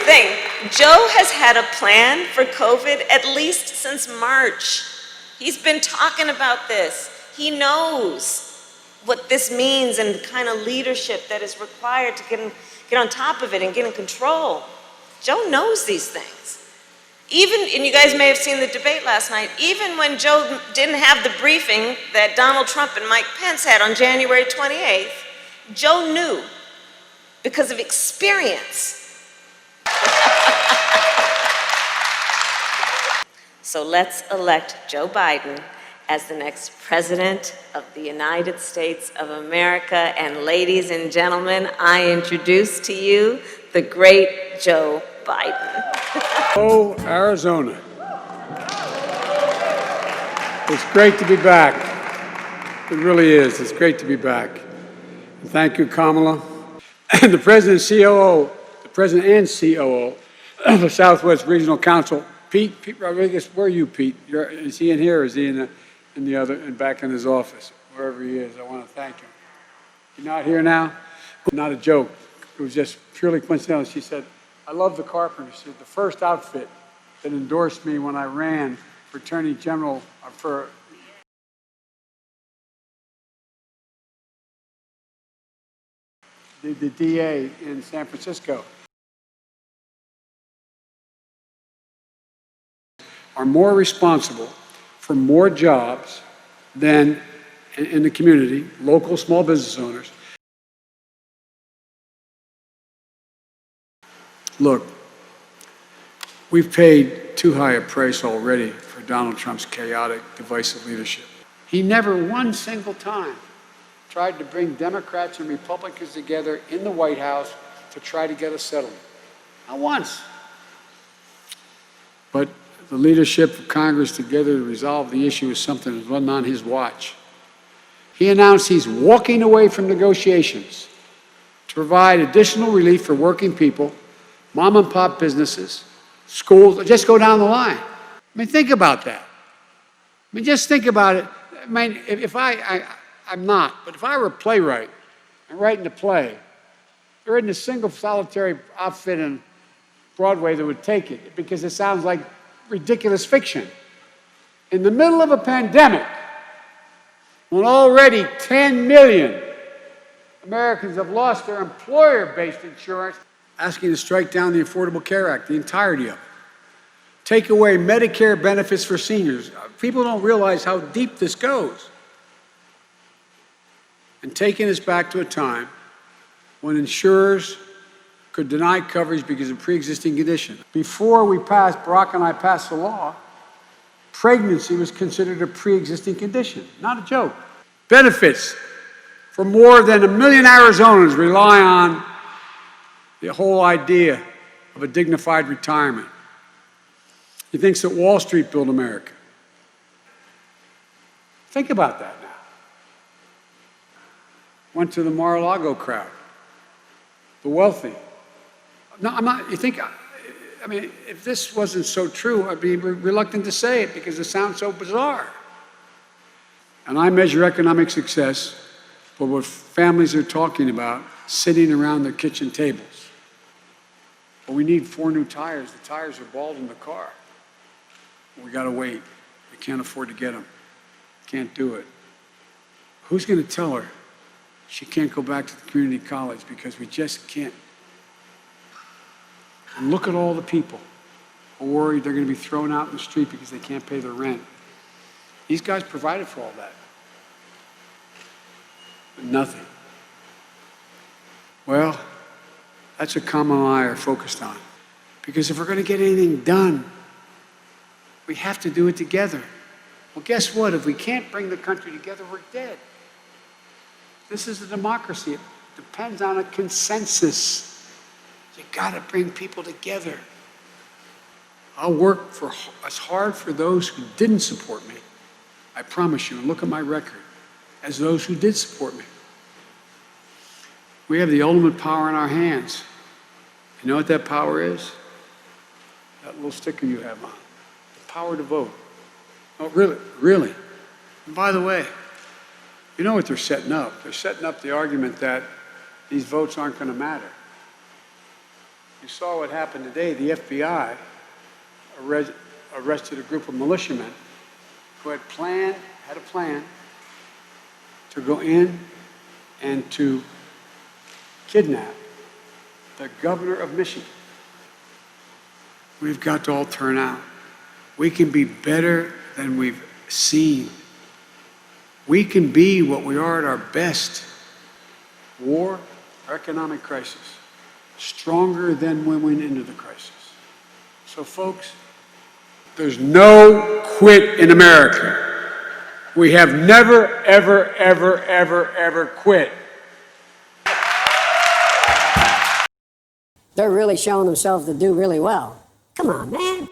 thing. Joe has had a plan for COVID at least since March. He's been talking about this. He knows what this means and the kind of leadership that is required to get on top of it and get in control. Joe knows these things. Even, and you guys may have seen the debate last night, even when Joe didn't have the briefing that Donald Trump and Mike Pence had on January 28th, Joe knew because of experience. So let's elect Joe Biden as the next President of the United States of America. And ladies and gentlemen, I introduce to you the great Joe Biden. Oh, Arizona. It's great to be back. It really is. It's great to be back. And thank you, Kamala. And the President and COO of the Southwest Regional Council, Pete Rodriguez. Where are you, Pete? Is he in here or is he in the other, and back in his office? Wherever he is, I want to thank him. You're not here now? Not a joke. It was just purely coincidental. She said, I love the Carpenter. She said, the first outfit that endorsed me when I ran for Attorney General for the DA in San Francisco are more responsible for more jobs than in the community, local small business owners. Look, we've paid too high a price already for Donald Trump's chaotic, divisive leadership. He never one single time tried to bring Democrats and Republicans together in the White House to try to get a settlement. Not once. But the leadership of Congress together to resolve the issue is something that wasn't on his watch. He announced he's walking away from negotiations to provide additional relief for working people, mom and pop businesses, schools, just go down the line. I mean, think about that. I mean, just think about it. I mean, if I'm not, but if I were a playwright and writing a play, there isn't a single solitary outfit in Broadway that would take it because it sounds like ridiculous fiction. In the middle of a pandemic, when already 10 million Americans have lost their employer-based insurance, asking to strike down the Affordable Care Act, the entirety of it. Take away Medicare benefits for seniors. People don't realize how deep this goes. And taking us back to a time when insurers could deny coverage because of pre-existing condition. Before Barack and I passed the law, pregnancy was considered a pre-existing condition. Not a joke. Benefits for more than 1 million Arizonans rely on the whole idea of a dignified retirement. He thinks that Wall Street built America. Think about that now. Went to the Mar-a-Lago crowd, the wealthy. No, I'm not, you think, I mean, if this wasn't so true, I'd be reluctant to say it because it sounds so bizarre. And I measure economic success by what families are talking about sitting around their kitchen tables. But we need 4 new tires. The tires are bald in the car. We gotta wait. We can't afford to get them. Can't do it. Who's gonna tell her she can't go back to the community college because we just can't? And look at all the people who are worried they're going to be thrown out in the street because they can't pay their rent. These guys provided for all that. But nothing. Well, that's what Kamala and I are focused on. Because if we're going to get anything done, we have to do it together. Well, guess what? If we can't bring the country together, we're dead. This is a democracy. It depends on a consensus. You gotta bring people together. I'll work as hard for those who didn't support me, I promise you, and look at my record, as those who did support me. We have the ultimate power in our hands. You know what that power is? That little sticker you have on. The power to vote. Oh, really? Really? And by the way, you know what they're setting up? They're setting up the argument that these votes aren't going to matter. You saw what happened today. The FBI arrested a group of militiamen who had a plan to go in and to kidnap the governor of Michigan. We've got to all turn out. We can be better than we've seen. We can be what we are at our best. War or economic crisis. Stronger than when we went into the crisis. So folks, there's no quit in America. We have never, ever, ever, ever, ever quit. They're really showing themselves to do really well. Come on, man.